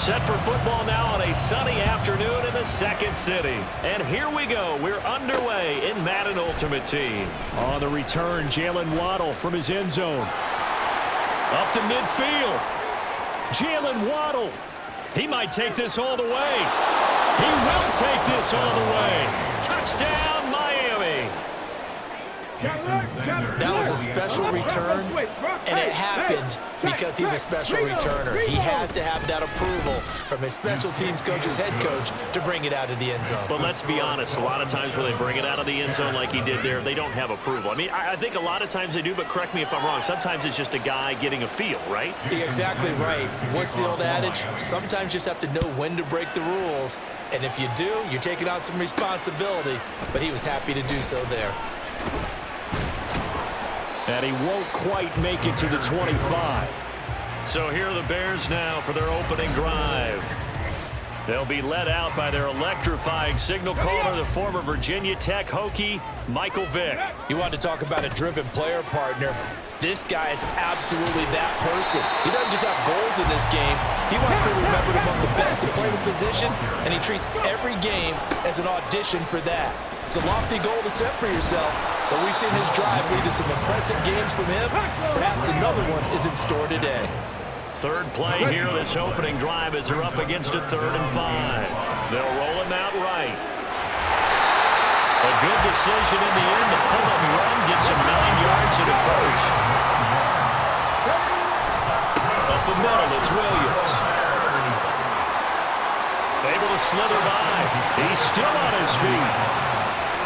set for football now on a sunny afternoon in the second city. And here we go. We're underway in Madden Ultimate Team. On the return, Jalen Waddle from his end zone. Up to midfield. Jalen Waddle. He might take this all the way. He will take this all the way. Touchdown, Miami. That was a special return, and it happened because he's a special returner. He has to have that approval from his special teams coach's head coach to bring it out of the end zone. But let's be honest, a lot of times when they bring it out of the end zone like he did there, they don't have approval. I mean, I think a lot of times they do, but correct me if I'm wrong. Sometimes it's just a guy getting a feel, right? You're exactly right. What's the old adage? Sometimes you just have to know when to break the rules, and if you do, you're taking on some responsibility, but he was happy to do so there. And he won't quite make it to the 25. So here are the Bears now for their opening drive. They'll be led out by their electrifying signal caller, the former Virginia Tech Hokie, Michael Vick. You want to talk about a driven player partner. This guy is absolutely that person. He doesn't just have goals in this game. He wants to be remembered among the best to play the position, and he treats every game as an audition for that. It's a lofty goal to set for yourself, but we've seen his drive lead to some impressive games from him. Perhaps another one is in store today. Third play here, this opening drive as they're up against a 3rd and 5. They'll roll him out right. A good decision in the end. The pull-up run gets him 9 yards and a first. Up the middle, it's Williams. Able to slither by. He's still on his feet.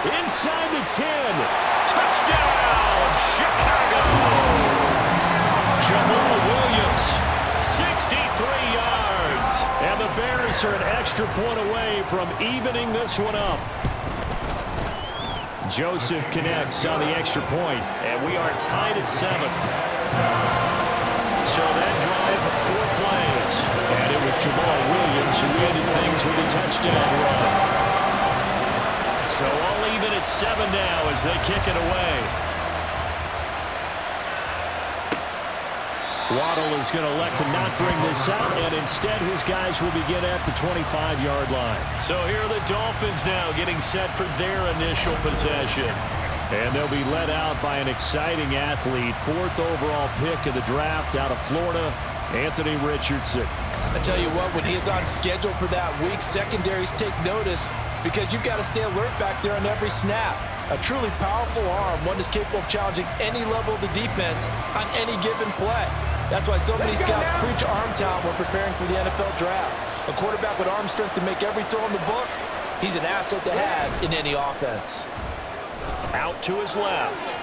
Inside the 10. Touchdown, Chicago. Jamal Williams, 63 yards. And the Bears are an extra point away from evening this one up. Joseph connects on the extra point, and we are tied at 7. So that drive, 4 plays. And it was Jamal Williams who ended things with a touchdown run. So all even at 7 now as they kick it away. Waddle is going to elect to not bring this out, and instead his guys will begin at the 25-yard line. So here are the Dolphins now getting set for their initial possession. And they'll be led out by an exciting athlete, 4th overall pick of the draft out of Florida, Anthony Richardson. I tell you what, when he is on schedule for that week, secondaries take notice because you've got to stay alert back there on every snap. A truly powerful arm, one that's capable of challenging any level of the defense on any given play. That's why so many scouts preach arm talent when preparing for the NFL draft. A quarterback with arm strength to make every throw in the book, he's an asset to have in any offense. Out to his left.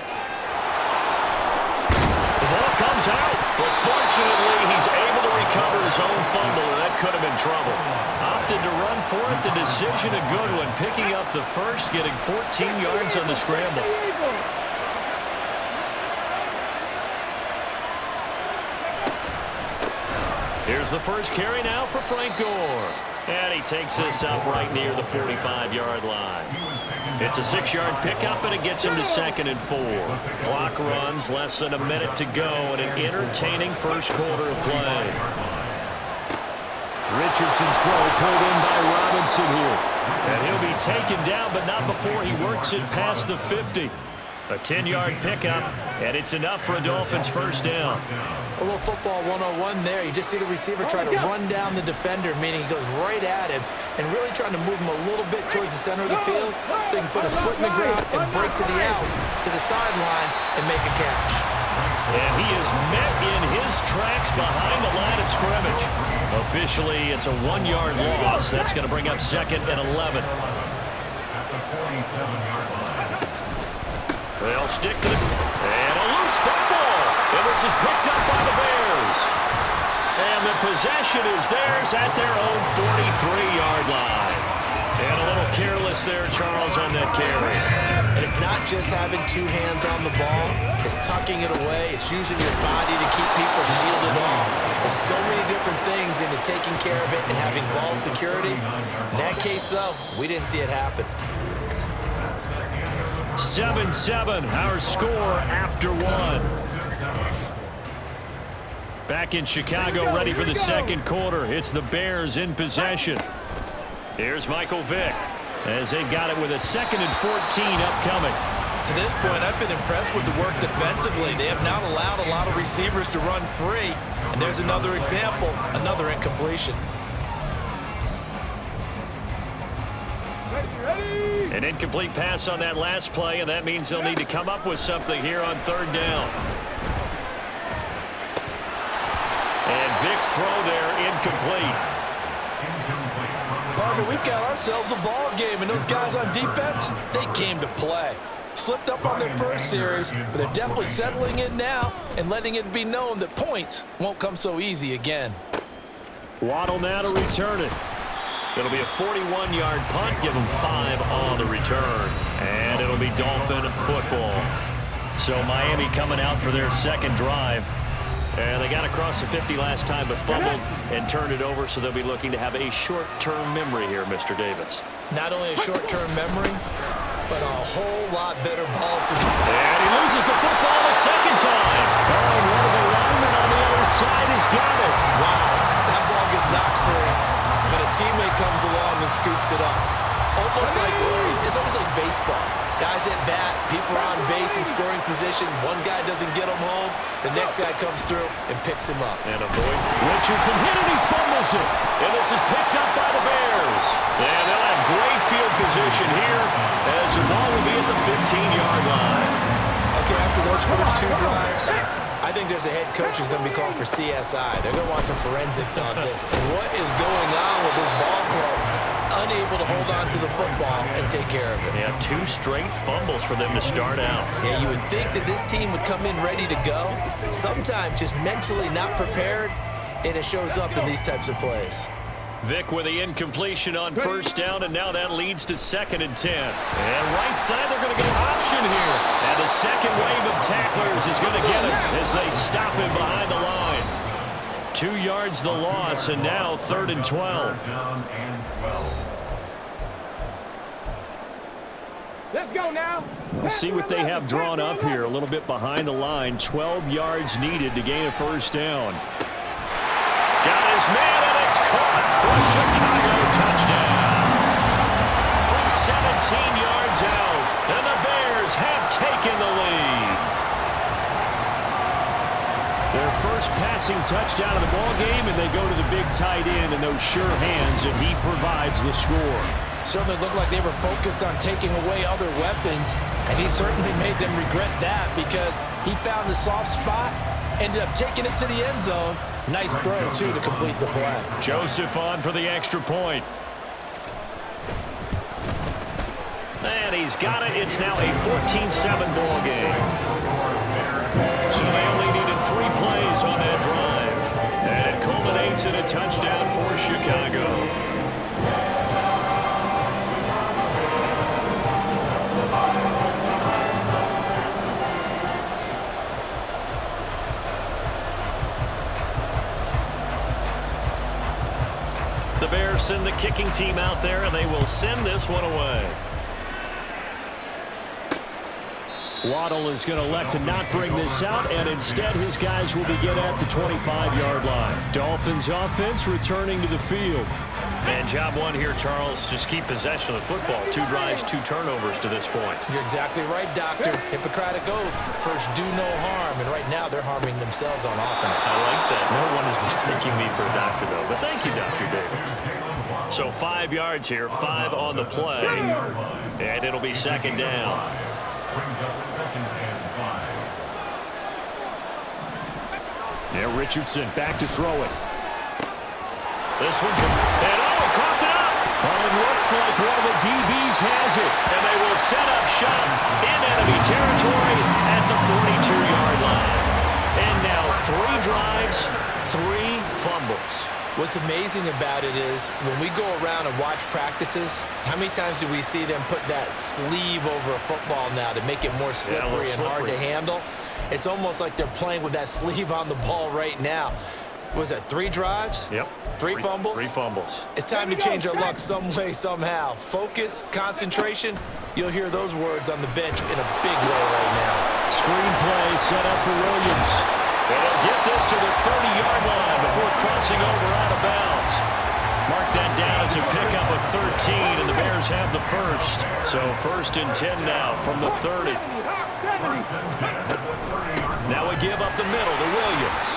The ball comes out, but fortunately he's able to recover his own fumble, and that could have been trouble. Opted to run for it, the decision a good one, picking up the first, getting 14 yards on the scramble. Here's the first carry now for Frank Gore. And he takes this up right near the 45-yard line. It's a 6-yard pickup, and it gets him to 2nd and 4. Clock runs, less than a minute to go, and an entertaining first quarter of play. Richardson's throw pulled in by Robinson here. And he'll be taken down, but not before he works it past the 50. A 10-yard pickup, and it's enough for a Dolphins first down. A little football 101 there. You just see the receiver try to run down the defender, meaning he goes right at him and really trying to move him a little bit towards the center of the field so he can put his foot in the ground and break to the out, to the sideline, and make a catch. And he is met in his tracks behind the line of scrimmage. Officially, it's a 1-yard loss. That's going to bring up 2nd and 11. They'll stick to the... And a loose football. And this is picked up by the Bears. And the possession is theirs at their own 43-yard line. And a little careless there, Charles, on that carry. And it's not just having 2 hands on the ball. It's tucking it away. It's using your body to keep people shielded off. There's so many different things into taking care of it and having ball security. In that case, though, we didn't see it happen. 7-7, our score after 1. Back in Chicago, ready for the second quarter. It's the Bears in possession. Here's Michael Vick as they got it with a 2nd and 14 upcoming. To this point, I've been impressed with the work defensively. They have not allowed a lot of receivers to run free. And there's another example, another incompletion. An incomplete pass on that last play, and that means they'll need to come up with something here on 3rd down. And Vick's throw there incomplete. Partner, we've got ourselves a ball game, and those guys on defense, they came to play. Slipped up on their first series, but they're definitely settling in now and letting it be known that points won't come so easy again. Waddle now to return it. It'll be a 41-yard punt. Give them 5 on the return. And it'll be Dolphin football. So Miami coming out for their second drive. And they got across the 50 last time, but fumbled and turned it over, so they'll be looking to have a short-term memory here, Mr. Davis. Not only a short-term memory, but a whole lot better balls. And he loses the football a second time. Oh, and one of the linemen on the other side has got it. Wow, that ball gets knocked free, but a teammate comes along and scoops it up. It's almost like baseball. Guys at bat, people are on base in scoring position. One guy doesn't get him home. The next guy comes through and picks him up. And avoid Richardson hit and he fumbles it. And this is picked up by the Bears. And they'll have great field position here as the ball will be at the 15-yard line. Okay, after those first 2 drives, I think there's a head coach who's going to be calling for CSI. They're going to want some forensics on this. What is going on with this ball club? Unable to hold on to the football and take care of it. Yeah, 2 straight fumbles for them to start out. Yeah, you would think that this team would come in ready to go. Sometimes just mentally not prepared, and it shows up in these types of plays. Vick with the incompletion on 1st down, and now that leads to 2nd and 10. And right side, they're going to go option here. And the second wave of tacklers is going to get him as they stop him behind the line. 2 yards the loss, and now 3rd and 12. Let's go now. We'll see what they have drawn up here. A little bit behind the line. 12 yards needed to gain a 1st down. Got his man, and it's caught for a Chicago touchdown. From 17 yards out, and the Bears have taken the lead. Their first passing touchdown of the ball game, and they go to the big tight end and those sure hands, and he provides the score. Certainly looked like they were focused on taking away other weapons, and he certainly made them regret that because he found the soft spot, ended up taking it to the end zone. Nice throw, too, to complete the play. Joseph on for the extra point. And he's got it. It's now a 14-7 ball game. So they only needed 3 plays on that drive. And it culminates in a touchdown for Chicago. The Bears send the kicking team out there, and they will send this one away. Waddle is going to elect to not bring this out, and instead his guys will begin at the 25-yard line. Dolphins offense returning to the field. And job 1 here, Charles, just keep possession of the football. 2 drives, 2 turnovers to this point. You're exactly right, Doctor. Hippocratic oath. First, do no harm. And right now, they're harming themselves on offense. I like that. No one is mistaking me for a doctor, though. But thank you, Dr. Davis. So 5 yards here, 5 on the play. And it'll be 2nd down. Brings up 2nd and 5. Yeah, Richardson back to throw it. This one, and he caught it up. Well, it looks like one of the DBs has it. And they will set up shop in enemy territory at the 42-yard line. And now 3 drives, 3 fumbles. What's amazing about it is when we go around and watch practices, how many times do we see them put that sleeve over a football now to make it more slippery and hard to handle? It's almost like they're playing with that sleeve on the ball right now. Was that 3 drives? Yep. 3 fumbles? 3 fumbles. It's time to change our luck some way, somehow. Focus, concentration. You'll hear those words on the bench in a big way right now. Screen play set up for Williams. And he'll get this to the 30-yard line before crossing over out of bounds. Mark that down as a pickup of 13, and the Bears have the first. So 1st and 10 now from the 30. Now we give up the middle to Williams.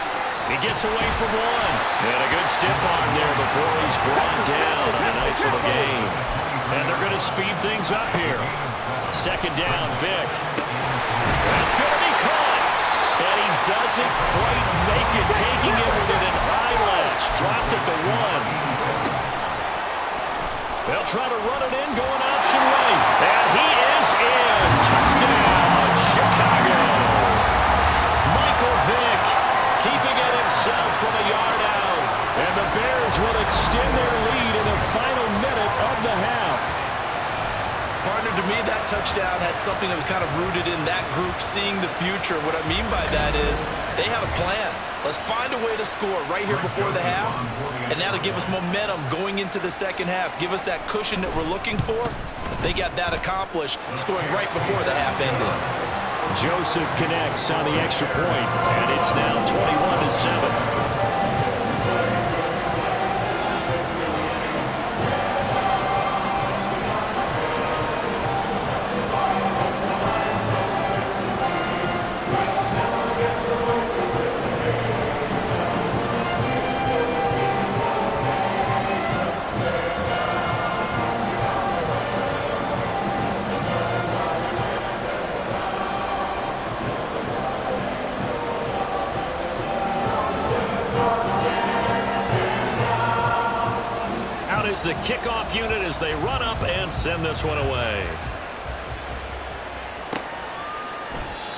He gets away from one. And a good stiff arm there before he's brought down on a nice little gain. And they're going to speed things up here. 2nd down, Vick. That's going to be caught. And he doesn't quite make it, taking it within an eyelash. Dropped at the 1. They'll try to run it in, going option right. And he is in. Touchdown, Chicago. Michael Vick keeping it himself from a yard out. And the Bears will extend their lead in the final minute of the half. Partner, to me, that touchdown had something that was kind of rooted in that group seeing the future. What I mean by that is they had a plan. Let's find a way to score right here before the half, and that'll give us momentum going into the second half. Give us that cushion that we're looking for. They got that accomplished, scoring right before the half ended. Joseph connects on the extra point, and it's now 21-7. The kickoff unit as they run up and send this one away.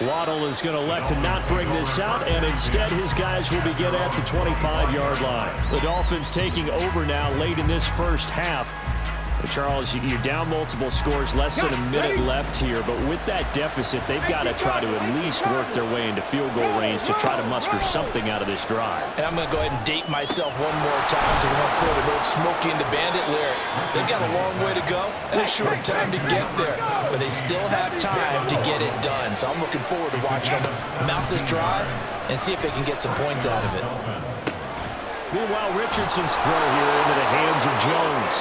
Waddle is going to elect to not bring this out, and instead his guys will begin at the 25-yard line. The Dolphins taking over now late in this first half. But Charles, you're down multiple scores, less than a minute left here, but with that deficit, they've got to try to at least work their way into field goal range to try to muster something out of this drive. And I'm going to go ahead and date myself one more time because I want to quote an old Smokey and the Bandit lyric. They've got a long way to go and a short time to get there, but they still have time to get it done. So I'm looking forward to watching them mount this drive and see if they can get some points out of it. Meanwhile, Richardson's throw here into the hands of Jones.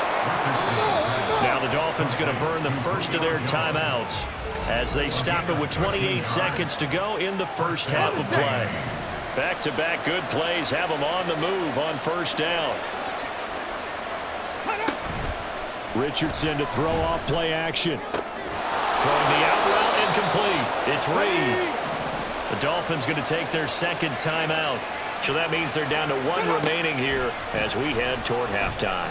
Now the Dolphins going to burn the first of their timeouts as they stop it with 28 seconds to go in the first half of play. Back-to-back good plays have them on the move on 1st down. Richardson to throw off play action. Throwing the out route incomplete. It's Reed. The Dolphins going to take their 2nd timeout. So that means they're down to 1 remaining here as we head toward halftime.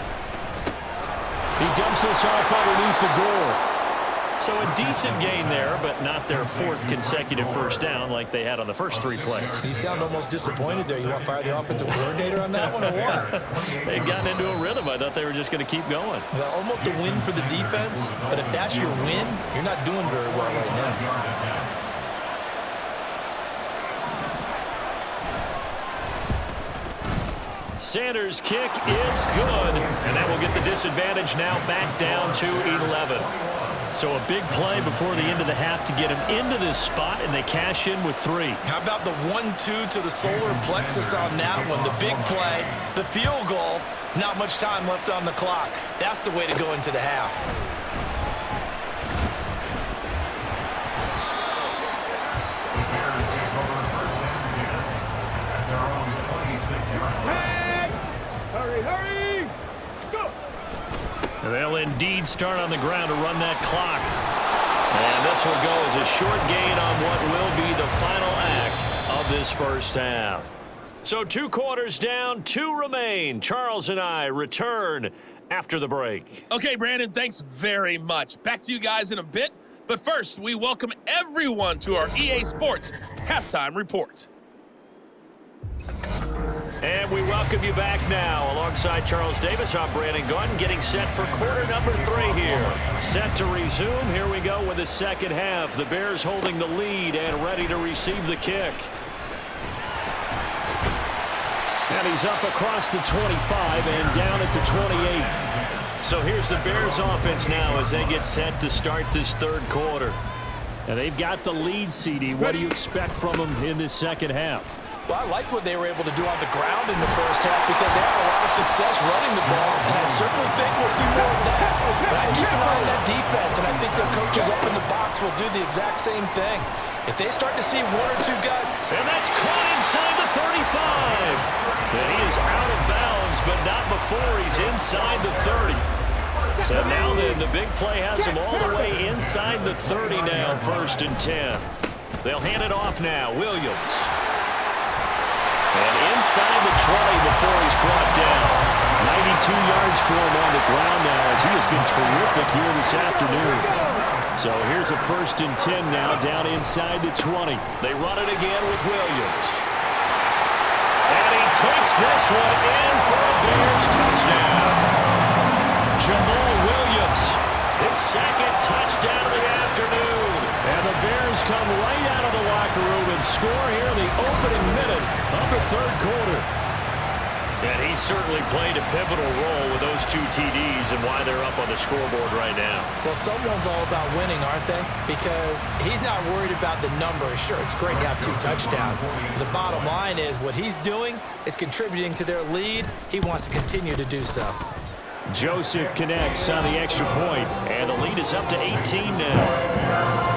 He dumps this off underneath the goal. So a decent gain there, but not their 4th consecutive first down like they had on the first 3 plays. You sound almost disappointed there. You want to fire the offensive coordinator on that one or what? They'd gotten into a rhythm. I thought they were just going to keep going. Well, almost a win for the defense, but if that's your win, you're not doing very well right now. Sanders' kick is good, and that will get the disadvantage now back down to 11. So a big play before the end of the half to get him into this spot, and they cash in with 3. How about the 1-2 to the solar plexus on that one? The big play, the field goal, not much time left on the clock. That's the way to go into the half. They'll indeed start on the ground to run that clock. And this will go as a short gain on what will be the final act of this first half. So 2 quarters down, 2 remain. Charles and I return after the break. Okay, Brandon, thanks very much. Back to you guys in a bit. But first, we welcome everyone to our EA Sports Halftime Report. And we welcome you back now. Alongside Charles Davis, I'm Brandon Gordon, getting set for quarter number 3 here. Set to resume. Here we go with the second half. The Bears holding the lead and ready to receive the kick. And he's up across the 25 and down at the 28. So here's the Bears offense now as they get set to start this 3rd quarter. And they've got the lead, CD. What do you expect from them in this second half? Well, I like what they were able to do on the ground in the first half because they had a lot of success running the ball, and I certainly think we'll see more of that. But I keep an eye on that defense, and I think their coaches up in the box will do the exact same thing. If they start to see one or two guys. And that's caught inside the 35. And he is out of bounds, but not before he's inside the 30. So now then, the big play has him all the way inside the 30 now, 1st and 10. They'll hand it off now, Williams. And inside the 20 before he's brought down. 92 yards for him on the ground now as he has been terrific here this afternoon. So here's a 1st and 10 now down inside the 20. They run it again with Williams. And he takes this one in for a Bears touchdown. Jamal Williams, his 2nd touchdown of the afternoon. And the Bears come right out of the locker room and score here in the opening minute of the 3rd quarter. And he certainly played a pivotal role with those 2 TDs and why they're up on the scoreboard right now. Well, someone's all about winning, aren't they? Because he's not worried about the number. Sure, it's great to have 2 touchdowns. But the bottom line is what he's doing is contributing to their lead. He wants to continue to do so. Joseph connects on the extra point, and the lead is up to 18 now.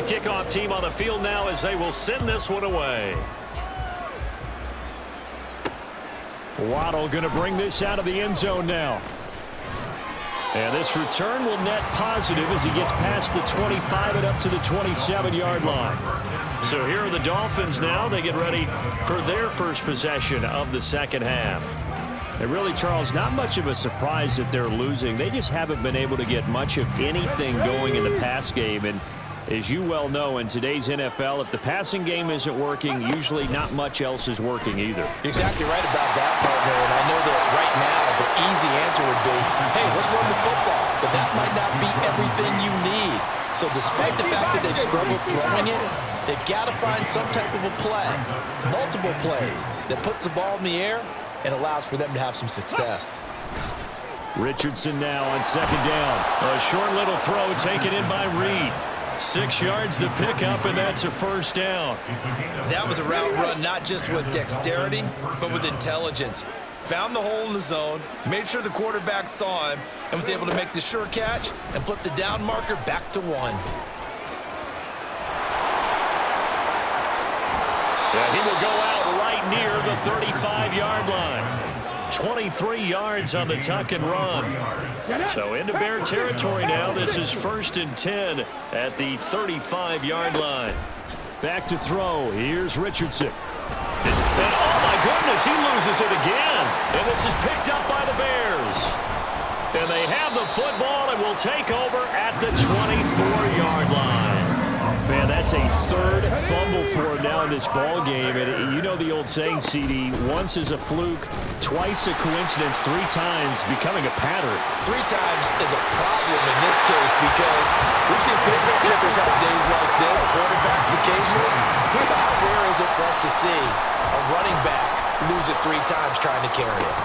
Kickoff team on the field now as they will send this one away. Waddle going to bring this out of the end zone now. And this return will net positive as he gets past the 25 and up to the 27-yard line. So here are the Dolphins now. They get ready for their first possession of the 2nd half. And really, Charles, not much of a surprise that they're losing. They just haven't been able to get much of anything going in the pass game. And as you well know, in today's NFL, if the passing game isn't working, usually not much else is working either. You're exactly right about that, partner. And I know that right now the easy answer would be, hey, let's run the football. But that might not be everything you need. So despite the fact that they've struggled throwing it, they've got to find some type of a play, multiple plays, that puts the ball in the air and allows for them to have some success. Richardson now on 2nd down. A short little throw taken in by Reed. 6 yards the pickup, and that's a 1st down. That was a route run not just with dexterity, but with intelligence. Found the hole in the zone, made sure the quarterback saw him, and was able to make the sure catch and flip the down marker back to 1. Yeah, he will go out right near the 35-yard line. 23 yards on the tuck and run. So into Bear territory now. This is 1st and 10 at the 35-yard line. Back to throw. Here's Richardson. And oh my goodness, he loses it again. And this is picked up by the Bears. And they have the football and will take over at the 24-yard line. Man, that's a 3rd fumble for him now in this ball game. And you know the old saying, CD, once is a fluke, twice a coincidence, 3 times becoming a pattern. 3 times is a problem in this case because we've seen football kickers have days like this, quarterbacks occasionally. But how rare is it for us to see a running back lose it 3 times trying to carry it?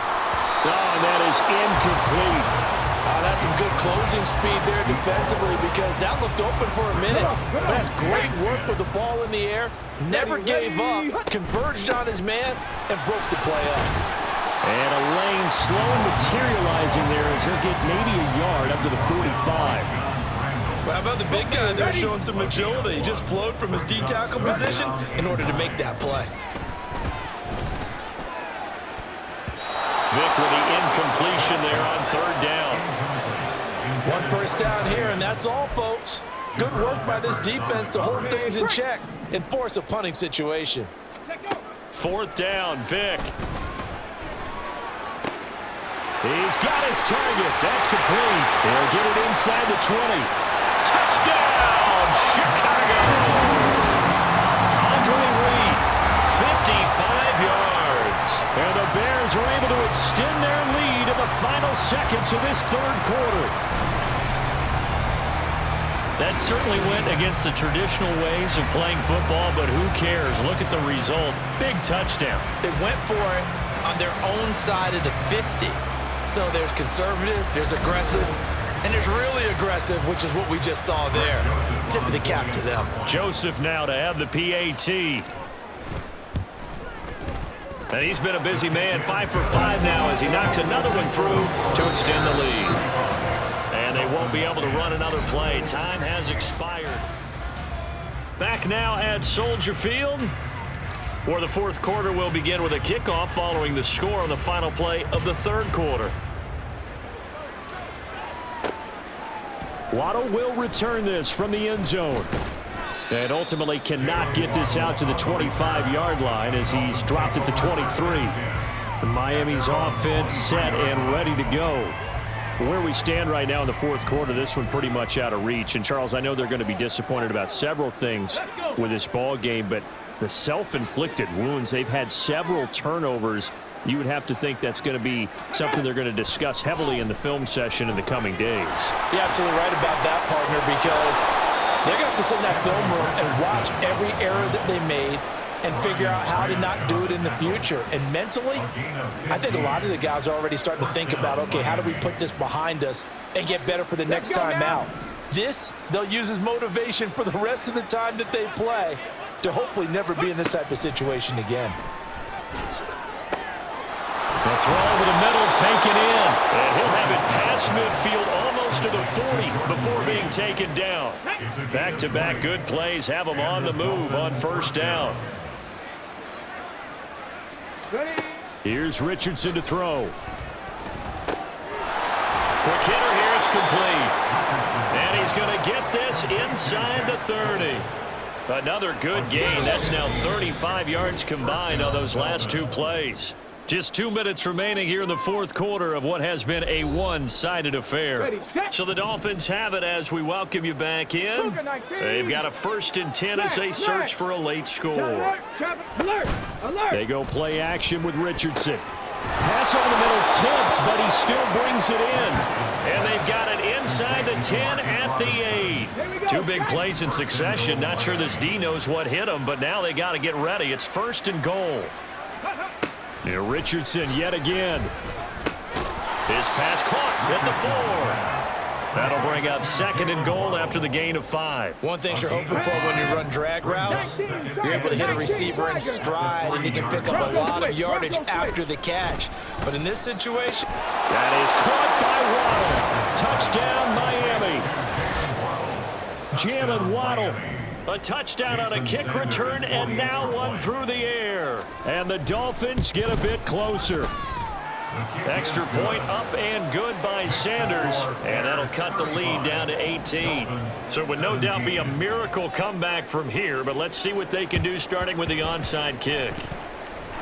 Oh, and that is incomplete. That's some good closing speed there defensively because that looked open for a minute. But that's great work with the ball in the air. Never gave up, converged on his man, and broke the play up. And a lane slow materializing there as he'll get maybe a yard up to the 45. Well, how about the big guy there showing some agility? He just flowed from his D-tackle position in order to make that play. Vic with the incompletion there on 3rd down. 1 first down here, and that's all, folks. Good work by this defense to hold things in check and force a punting situation. 4th down, Vic. He's got his target. That's complete. He'll get it inside the 20. Touchdown, Chicago! Andre Reed, 55 yards. And the Bears are able to extend their lead in the final seconds of this 3rd quarter. That certainly went against the traditional ways of playing football, but who cares? Look at the result. Big touchdown. They went for it on their own side of the 50. So there's conservative, there's aggressive, and there's really aggressive, which is what we just saw there. Tip of the cap to them. Joseph now to have the PAT. And he's been a busy man, 5 for 5 now as he knocks another one through to extend the lead. And they won't be able to run another play. Time has expired. Back now at Soldier Field, where the fourth quarter will begin with a kickoff following the score on the final play of the third quarter. Waddle will return this from the end zone. And ultimately cannot get this out to the 25-yard line as he's dropped at the 23. Miami's offense set and ready to go. Where we stand right now in the fourth quarter, this one pretty much out of reach. And, Charles, I know they're going to be disappointed about several things with this ball game, but the self-inflicted wounds, they've had several turnovers. You would have to think that's going to be something they're going to discuss heavily in the film session in the coming days. You're absolutely right about that, partner, because they're going to have to sit in that film room and watch every error that they made and figure out how to not do it in the future. And mentally, I think a lot of the guys are already starting to think about, okay, how do we put this behind us and get better for the next time out? This, they'll use as motivation for the rest of the time that they play to hopefully never be in this type of situation again. The throw over the middle, taken in. And he'll have it past midfield almost to the 40 before being taken down. Back-to-back good plays have him on the move on first down. Here's Richardson to throw. Quick hitter here, it's complete. And he's going to get this inside the 30. Another good gain. That's now 35 yards combined on those last two plays. Just 2 minutes remaining here in the fourth quarter of what has been a one-sided affair. So the Dolphins have it as we welcome you back in. They've got a 1st and 10 as they search for a late score. They go play action with Richardson. Pass over the middle tipped, but he still brings it in. And they've got it inside the 10 at the 8. 2 big plays in succession. Not sure this D knows what hit him, but now they got to get ready. It's 1st and goal. Here Richardson yet again. His pass caught at the 4. That'll bring up 2nd and goal after the gain of 5. One thing you're hoping for when you run drag routes, you're able to hit a receiver in stride and he can pick up a lot of yardage after the catch. But in this situation, that is caught by Waddle. Touchdown Miami. Jalen Waddle. A touchdown on a kick return, and now one through the air. And the Dolphins get a bit closer. Extra point up and good by Sanders. And that'll cut the lead down to 18. So it would no doubt be a miracle comeback from here, but let's see what they can do starting with the onside kick.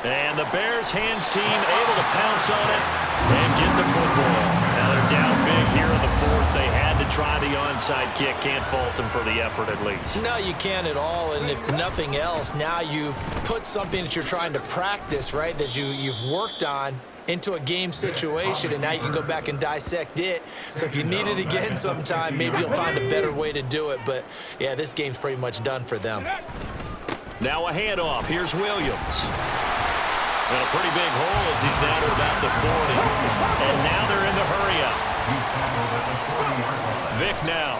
And the Bears hands team able to pounce on it and get the football. Now they're down big here in the fourth. They had to try the onside kick. Can't fault them for the effort at least. No, you can't at all. And if nothing else, now you've put something that you're trying to practice, right, that you've worked on into a game situation, and now you can go back and dissect it. So if you need it again sometime, maybe you'll find a better way to do it. But, yeah, this game's pretty much done for them. Now a handoff. Here's Williams. And a pretty big hole as he's down to about the 40. And now they're in the hurry-up. Vic now.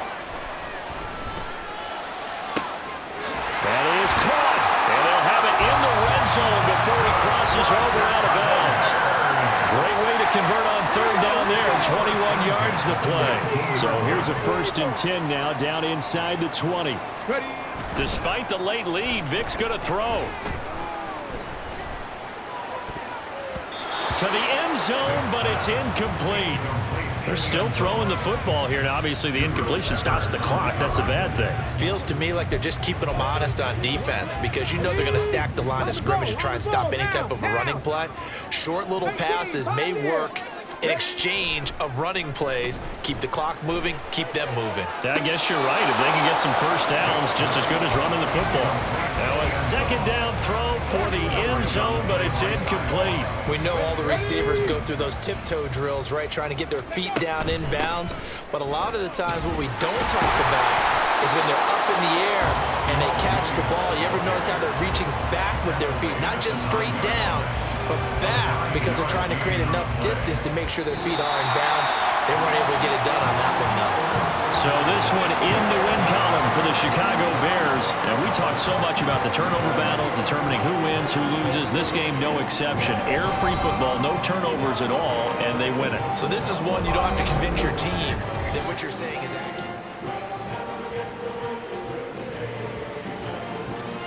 That is caught. And they'll have it in the red zone before he crosses over out of bounds. Great way to convert on 3rd down there. 21 yards the play. So here's a 1st and 10 now down inside the 20. Despite the late lead, Vic's going to throw. To the end zone, but it's incomplete. They're still throwing the football here. Now, obviously, the incompletion stops the clock. That's a bad thing. Feels to me like they're just keeping them honest on defense because you know they're going to stack the line of scrimmage and try and stop any type of a running play. Short little passes may work in exchange of running plays. Keep the clock moving, keep them moving. I guess you're right. If they can get some first downs, just as good as running the football. Now a 2nd down throw for the end zone, but it's incomplete. We know all the receivers go through those tiptoe drills, right, trying to get their feet down inbounds. But a lot of the times what we don't talk about is when they're up in the air and they catch the ball. You ever notice how they're reaching back with their feet? Not just straight down, but back, because they're trying to create enough distance to make sure their feet are in bounds. They weren't able to get it done on that one, though. So this one in the win column for the Chicago Bears. And we talk so much about the turnover battle, determining who wins, who loses. This game, no exception. Air-free football, no turnovers at all, and they win it. So this is one you don't have to convince your team that what you're saying is